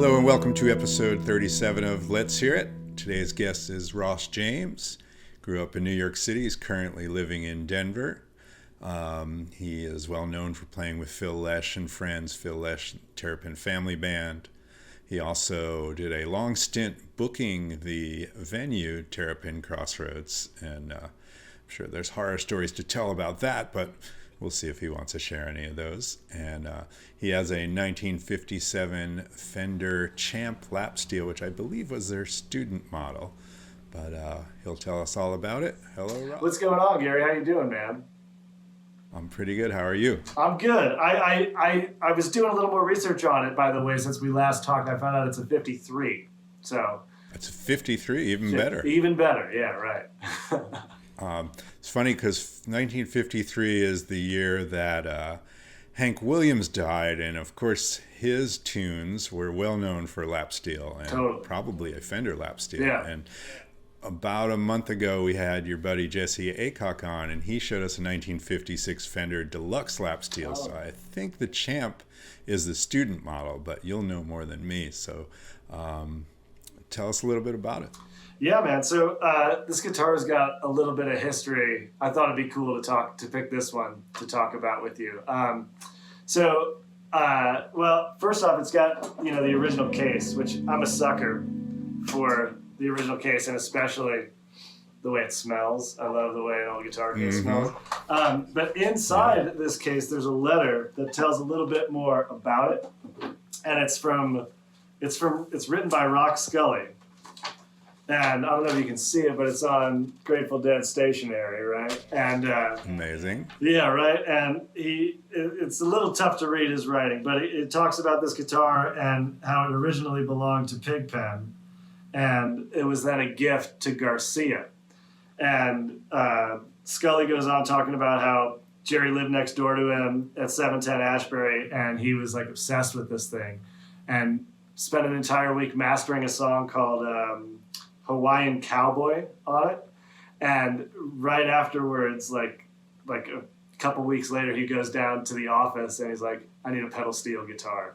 Hello and welcome to episode 37 of Let's Hear It. Today's guest is Ross James. Grew up in New York City. He's currently living in Denver. He is well known for playing with Phil Lesh and friends, Phil Lesh Terrapin Family Band. He also did a long stint booking the venue, Terrapin Crossroads, and I'm sure there's horror stories to tell about that, but we'll see if he wants to share any of those. And he has a 1957 Fender Champ Lapsteel, which I believe was their student model, but he'll tell us all about it. Hello, Rob. What's going on, Gary? How you doing, man? I'm pretty good. How are you? I'm good. I was doing a little more research on it, by the way, since we last talked. I found out it's a 53. So it's a 53, even better. Even better, yeah, right. It's funny because 1953 is the year that Hank Williams died, and of course his tunes were well known for Lapsteel and probably a Fender Lapsteel. Yeah. And about a month ago, we had your buddy Jesse Aycock on, and he showed us a 1956 Fender Deluxe Lapsteel. So I think the Champ is the student model, but you'll know more than me. So tell us a little bit about it. Yeah, man. So this guitar's got a little bit of history. I thought it'd be cool to pick this one to talk about with you. Well, first off, it's got the original case, which I'm a sucker for. The original case, and especially the way it smells. I love the way an old guitar case smells. But inside this case, there's a letter that tells a little bit more about it, and it's written by Rock Scully. And I don't know if you can see it, but it's on Grateful Dead stationery, right? And amazing. Yeah, right. And it's a little tough to read his writing, but it talks about this guitar and how it originally belonged to Pigpen. And it was then a gift to Garcia. And Scully goes on talking about how Jerry lived next door to him at 710 Ashbury, and he was like obsessed with this thing and spent an entire week mastering a song called Hawaiian Cowboy on it. And right afterwards, like a couple weeks later, he goes down to the office and he's like, I need a pedal steel guitar.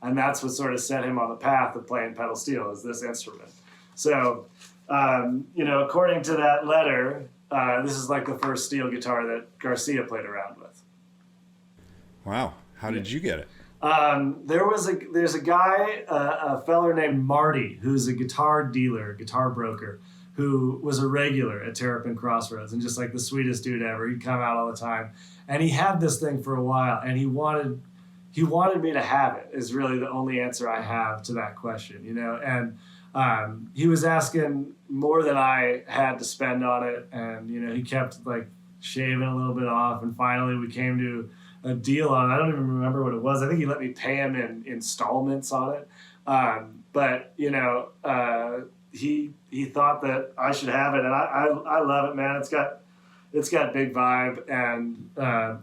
And that's what sort of set him on the path of playing pedal steel, is this instrument. So, according to that letter, this is like the first steel guitar that Garcia played around with. Wow. How did you get it? There's a guy, a feller named Marty, who's a guitar dealer, guitar broker, who was a regular at Terrapin Crossroads and just like the sweetest dude ever. He'd come out all the time. And he had this thing for a while, and he wanted me to have it, is really the only answer I have to that question, and he was asking more than I had to spend on it, and he kept like shaving a little bit off, and finally we came to a deal on it. I don't even remember what it was. I think he let me pay him in installments on it, but he thought that I should have it, and I love it, man. It's got big vibe, and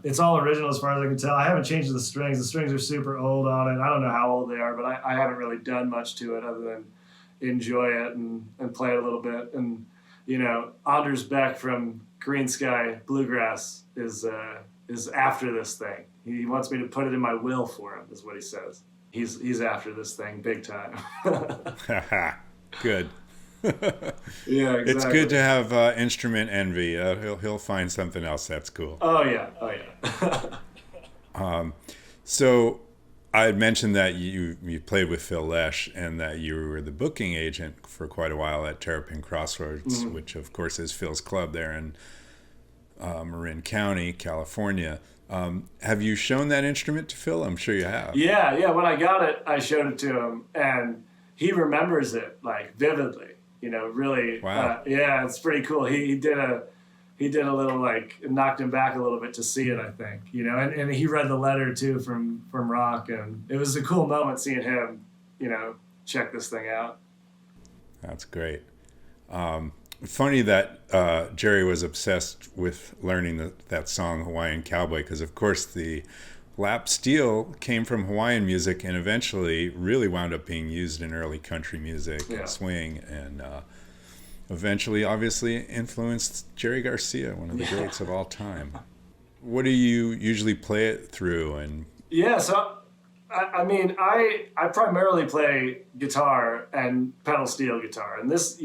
it's all original as far as I can tell. I haven't changed the strings. The strings are super old on it. I don't know how old they are, but I haven't really done much to it other than enjoy it and play it a little bit. And, Anders Beck from Green Sky Bluegrass is after this thing. He wants me to put it in my will for him, is what he says. He's after this thing big time. Good. Yeah, exactly. It's good to have instrument envy. He'll find something else that's cool. Oh yeah. So I had mentioned that you played with Phil Lesh and that you were the booking agent for quite a while at Terrapin Crossroads, which of course is Phil's club there in Marin County, California. Have you shown that instrument to Phil? I'm sure you have. Yeah. When I got it, I showed it to him, and he remembers it like vividly. Really. Wow. Yeah, it's pretty cool. He did a little, like, it knocked him back a little bit to see it, I think. And he read the letter too from Rock, and it was a cool moment seeing him, check this thing out. That's great. Funny that Jerry was obsessed with learning that song Hawaiian Cowboy, because of course the Lapsteel came from Hawaiian music and eventually really wound up being used in early country music and swing, and eventually obviously influenced Jerry Garcia, one of the greats of all time. What do you usually play it through? And so I mean, I primarily play guitar and pedal steel guitar, and this,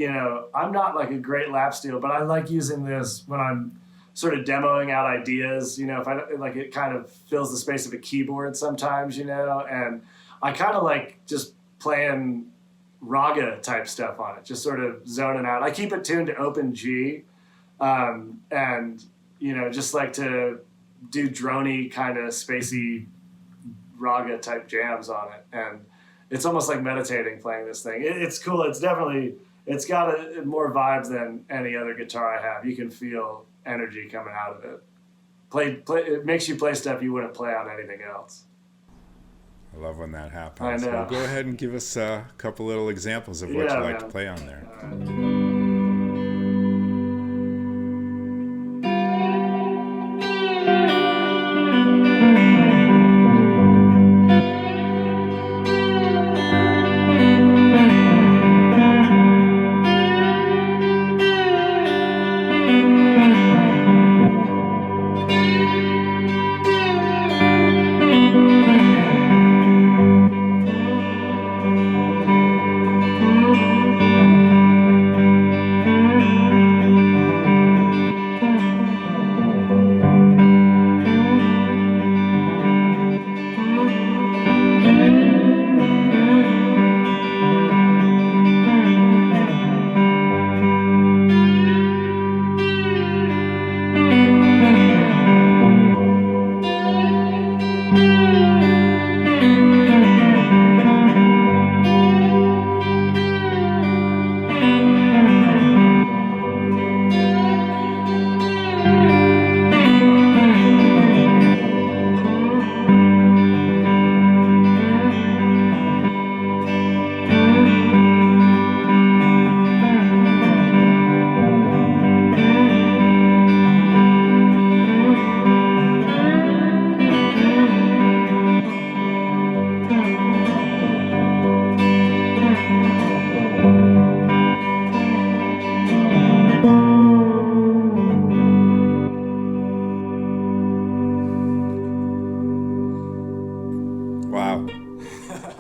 I'm not like a great lap steel, but I like using this when I'm sort of demoing out ideas. If I like, it kind of fills the space of a keyboard sometimes, and I kind of like just playing raga type stuff on it, just sort of zoning out. I keep it tuned to open G, and just like to do droney kind of spacey raga type jams on it, and it's almost like meditating playing this thing. It's cool. It's got more vibes than any other guitar I have. You can feel energy coming out of it. It makes you play stuff you wouldn't play on anything else. I love when that happens. I know. Well, go ahead and give us a couple little examples of what you like to play on there.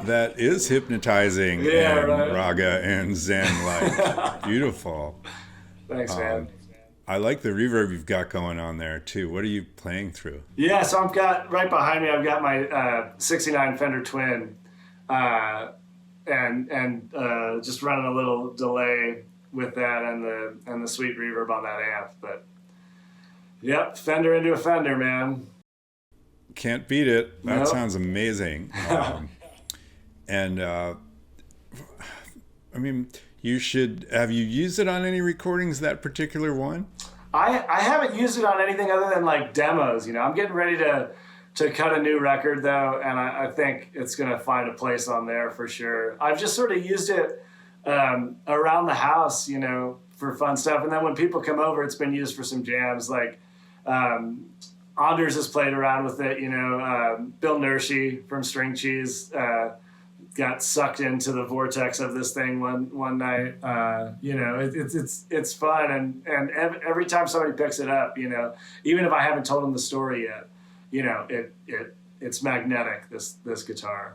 That is hypnotizing and right. raga and zen like. Beautiful. Thanks, man. I like the reverb you've got going on there too. What are you playing through? Yeah, so I've got right behind me. I've got my '69 Fender Twin, and just running a little delay with that and the sweet reverb on that amp. But yep, Fender into a Fender, man. Can't beat it. That Nope. sounds amazing. And I mean, have you used it on any recordings, that particular one? I haven't used it on anything other than like demos. I'm getting ready to cut a new record though, and I think it's gonna find a place on there for sure. I've just sort of used it around the house, for fun stuff, and then when people come over, it's been used for some jams. Like Anders has played around with it. Bill Nershi from String Cheese got sucked into the vortex of this thing one night. It's fun, and every time somebody picks it up, even if I haven't told them the story yet, it's magnetic. This guitar.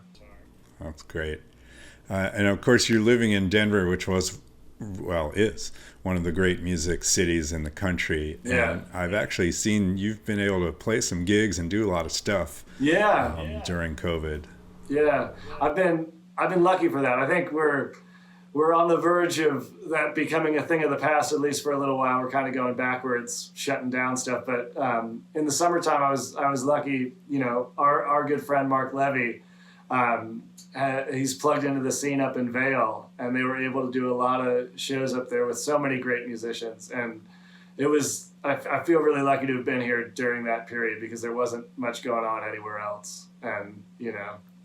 That's great. And of course, you're living in Denver, which is one of the great music cities in the country. Yeah. And I've actually seen you've been able to play some gigs and do a lot of stuff. During COVID. Yeah, I've been lucky for that. I think we're on the verge of that becoming a thing of the past, at least for a little while. We're kind of going backwards, shutting down stuff. But in the summertime, I was lucky. Our good friend Mark Levy, he's plugged into the scene up in Vail, and they were able to do a lot of shows up there with so many great musicians. And it was I feel really lucky to have been here during that period because there wasn't much going on anywhere else, and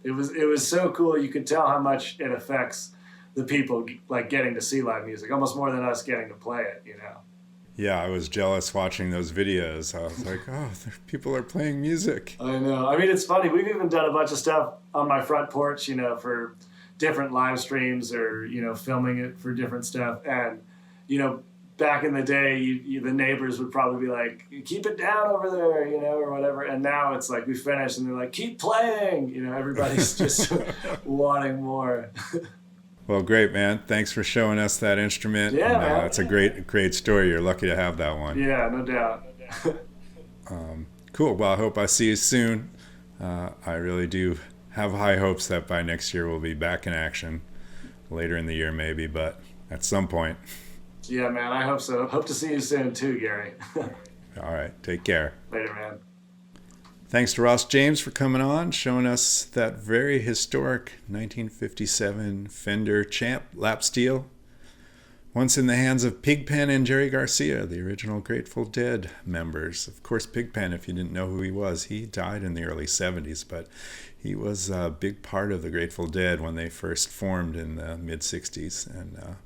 It was so cool. You could tell how much it affects the people, like getting to see live music, almost more than us getting to play it, Yeah, I was jealous watching those videos. I was like, oh, people are playing music. I know. I mean, it's funny. We've even done a bunch of stuff on my front porch, for different live streams or, filming it for different stuff. And, back in the day, the neighbors would probably be like, keep it down over there, you know, or whatever. And now it's like we finish and they're like, keep playing. You know, everybody's just wanting more. Well, great, man. Thanks for showing us that instrument. Yeah, man. It's a great story. You're lucky to have that one. Yeah, no doubt. Cool. Well, I hope I see you soon. I really do have high hopes that by next year we'll be back in action. Later in the year, maybe, but at some point. Yeah, man, I hope so. Hope to see you soon, too, Gary. All right. Take care. Later, man. Thanks to Ross James for coming on, showing us that very historic 1957 Fender Champ Lapsteel. Once in the hands of Pigpen and Jerry Garcia, the original Grateful Dead members. Of course, Pigpen, if you didn't know who he was, he died in the early 70s, but he was a big part of the Grateful Dead when they first formed in the mid-60s, and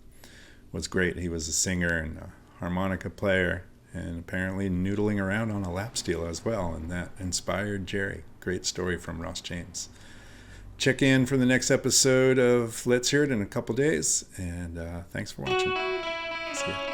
was great. He was a singer and a harmonica player, and apparently noodling around on a lap steel as well, and that inspired Jerry. Great story from Ross James. Check in for the next episode of Let's Hear It in a couple days, and thanks for watching. See ya.